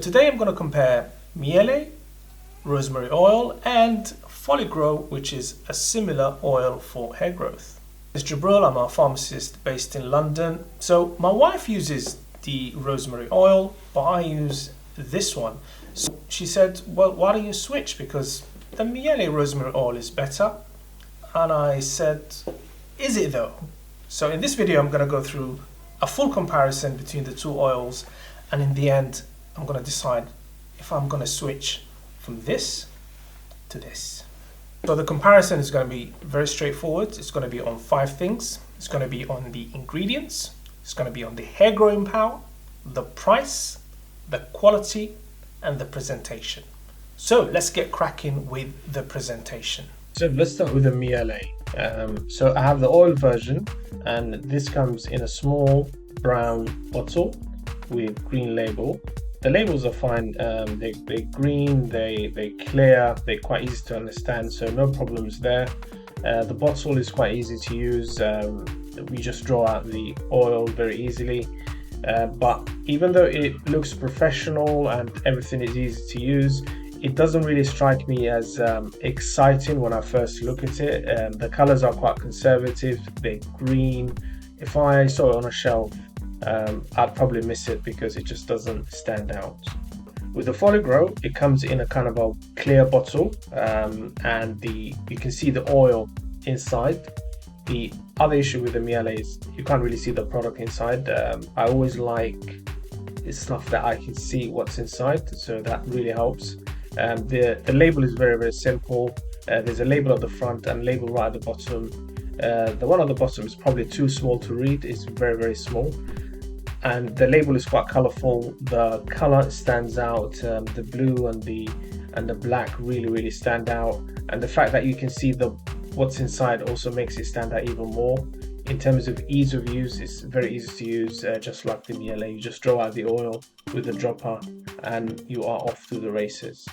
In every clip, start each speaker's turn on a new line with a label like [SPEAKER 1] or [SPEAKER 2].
[SPEAKER 1] today I'm going to compare Mielle, rosemary oil, and Foligrow, which is a similar oil for hair growth. It's Jibril, I'm a pharmacist based in London. So my wife uses the rosemary oil, but I use this one. So she said, well, why don't you switch? Because the Mielle rosemary oil is better. And I said, is it though? So in this video, I'm going to go through a full comparison between the two oils. And in the end, I'm going to decide if I'm going to switch from this to this. So the comparison is going to be very straightforward. It's going to be on 5 things. It's going to be on the ingredients. It's going to be on the hair growing power, the price, the quality, and the presentation. So let's get cracking with the presentation. So let's start with the Mielle. So I have the oil version, and this comes in a small brown bottle with green label. The labels are fine. They're green, they're clear, they're quite easy to understand, so no problems there. The bottle is quite easy to use. We just draw out the oil very easily. But even though it looks professional and everything is easy to use, it doesn't really strike me as exciting when I first look at it. The colors are quite conservative, they're green. If I saw it on a shelf, I'd probably miss it because it just doesn't stand out. With the Foligrow, it comes in a kind of a clear bottle, and you can see the oil inside. The other issue with the Mielle is you can't really see the product inside. I always like stuff that I can see what's inside, so that really helps. The label is very, very simple. There's a label at the front and a label right at the bottom. The one at the bottom is probably too small to read. It's very, very small. And the label is quite colorful. The color stands out. The blue and the black really stand out. And the fact that you can see what's inside also makes it stand out even more. In terms of ease of use, it's very easy to use, just like the Mielle. You just draw out the oil with the dropper and you are off to the races.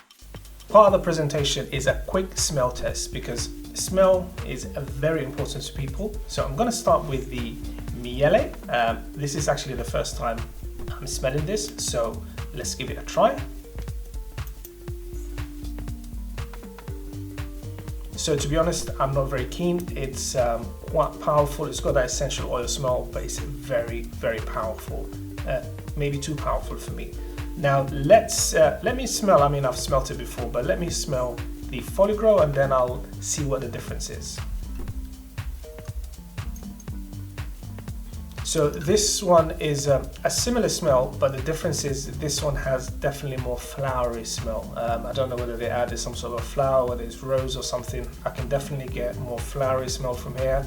[SPEAKER 1] Part of the presentation is a quick smell test because smell is very important to people. So I'm going to start with the Mielle. This is actually the first time I'm smelling this, so let's give it a try. So to be honest, I'm not very keen. It's quite powerful. It's got that essential oil smell, but it's very, very powerful. Maybe too powerful for me. Now let me smell. I mean, I've smelt it before, but let me smell the Foligrow and then I'll see what the difference is. So this one is a similar smell, but the difference is this one has definitely more flowery smell. I don't know whether they added some sort of flower, whether it's rose or something. I can definitely get more flowery smell from here.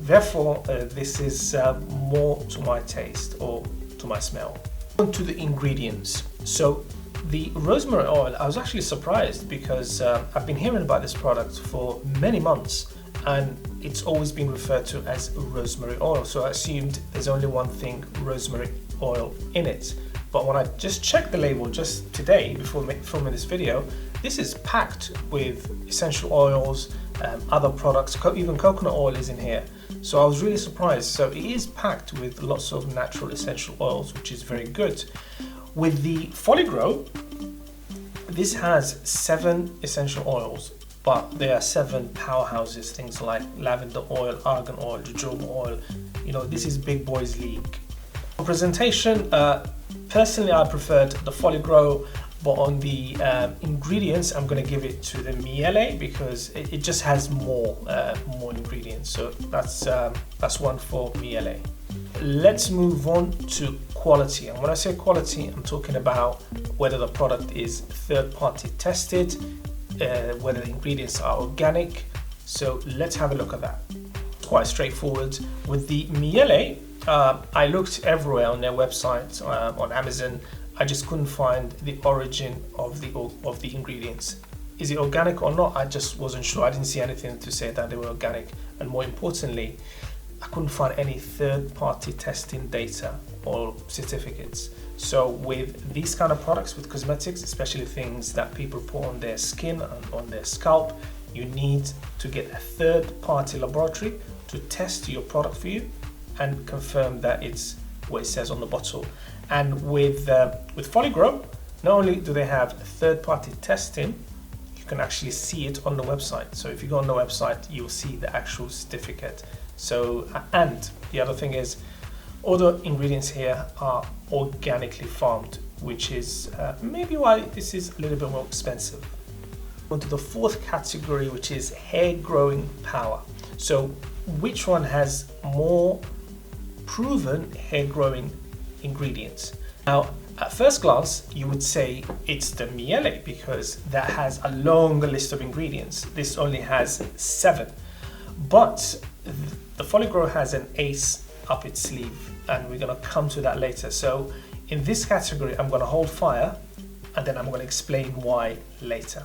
[SPEAKER 1] Therefore, this is more to my taste or to my smell. On to the ingredients. So the rosemary oil, I was actually surprised because I've been hearing about this product for many months and it's always been referred to as rosemary oil. So I assumed there's only one thing, rosemary oil, in it. But when I just checked the label just today before filming this video, this is packed with essential oils, other products, even coconut oil is in here. So I was really surprised. So it is packed with lots of natural essential oils, which is very good. With the Foligrow, this has 7 essential oils, but there are 7 powerhouses, things like lavender oil, argan oil, jojoba oil. You know, this is big boys league. For presentation, personally I preferred the Foligrow, but on the ingredients, I'm going to give it to the Mielle because it just has more ingredients. So that's one for Mielle. Let's move on to quality. And when I say quality, I'm talking about whether the product is third-party tested, whether the ingredients are organic. So let's have a look at that. It's quite straightforward. With the Mielle, I looked everywhere on their website, on Amazon. I just couldn't find the origin of the ingredients. Is it organic or not? I just wasn't sure. I didn't see anything to say that they were organic. And more importantly, I couldn't find any third-party testing data or certificates. So with these kind of products, with cosmetics, especially things that people put on their skin and on their scalp, you need to get a third-party laboratory to test your product for you and confirm that it's what it says on the bottle. And with Foligrow, Not only do they have third-party testing, you can actually see it on the website. So if you go on the website, you'll see the actual certificate. So, and the other thing is, all the ingredients here are organically farmed, which is maybe why this is a little bit more expensive. On to the fourth category, which is hair growing power. So which one has more proven hair growing ingredients? Now, at first glance, you would say it's the Mielle because that has a long list of ingredients. This only has 7, but the Folgirow has an ace up its sleeve, and we're going to come to that later. So in this category, I'm going to hold fire, and then I'm going to explain why later.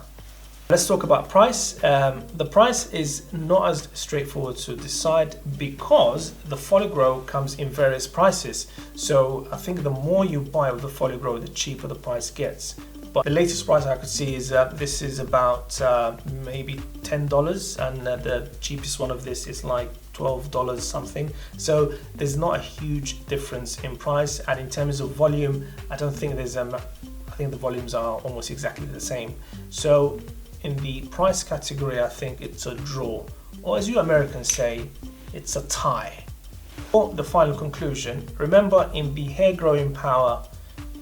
[SPEAKER 1] Let's talk about price. The price is not as straightforward to decide because the Folgirow comes in various prices. So I think the more you buy of the Folgirow, the cheaper the price gets. But the latest price I could see is this is about maybe $10, and the cheapest one of this is like $12 something. So there's not a huge difference in price, and in terms of volume, I don't think there's I think the volumes are almost exactly the same. So in the price category, I think it's a draw, or as you Americans say, it's a tie. For the final conclusion, remember in the hair growing power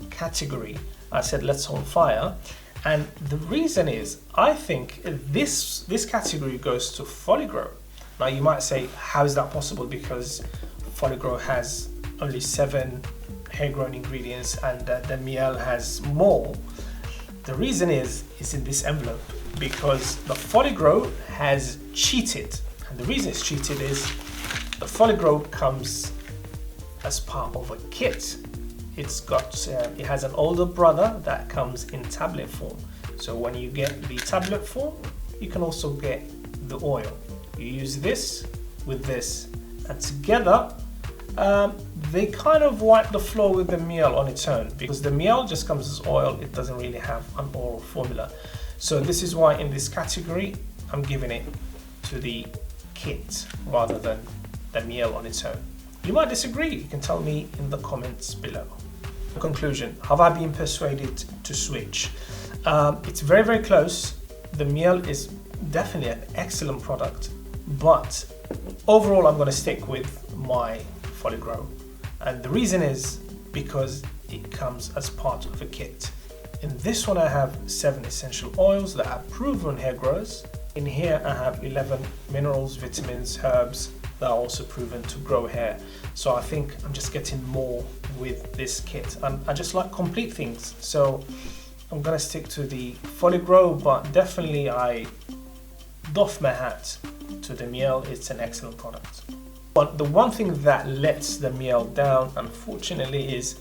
[SPEAKER 1] category, I said let's hold fire, and the reason is I think this category goes to Folgirow. Now you might say, how is that possible? Because Folgirow has only 7 hair growing ingredients and the Mielle has more. The reason is in this envelope, because the Folgirow has cheated, and the reason it's cheated is the Folgirow comes as part of a kit. It has an older brother that comes in tablet form. So when you get the tablet form, you can also get the oil. You use this with this, and together they kind of wipe the floor with the Mielle on its own, because the Mielle just comes as oil. It doesn't really have an oil formula. So this is why in this category I'm giving it to the kit rather than the Mielle on its own. You might disagree, you can tell me in the comments below. Conclusion, have I been persuaded to switch? It's very, very close. The Mielle is definitely an excellent product, but overall I'm going to stick with my Folgirow, and the reason is because it comes as part of a kit. In this one I have 7 essential oils that are proven hair growers. In here I have 11 minerals, vitamins, herbs that are also proven to grow hair. So I think I'm just getting more with this kit, and I just like complete things. So I'm gonna stick to the Folgirow, but definitely I doff my hat to the Mielle. It's an excellent product. But the one thing that lets the Mielle down, unfortunately, is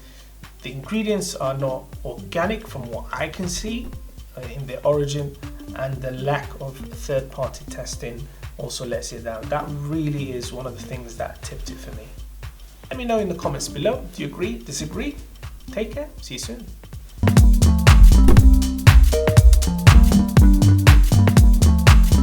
[SPEAKER 1] the ingredients are not organic from what I can see in their origin, and the lack of third-party testing also lets it down. That really is one of the things that tipped it for me. Let me know in the comments below. Do you agree, disagree? Take care, see you soon.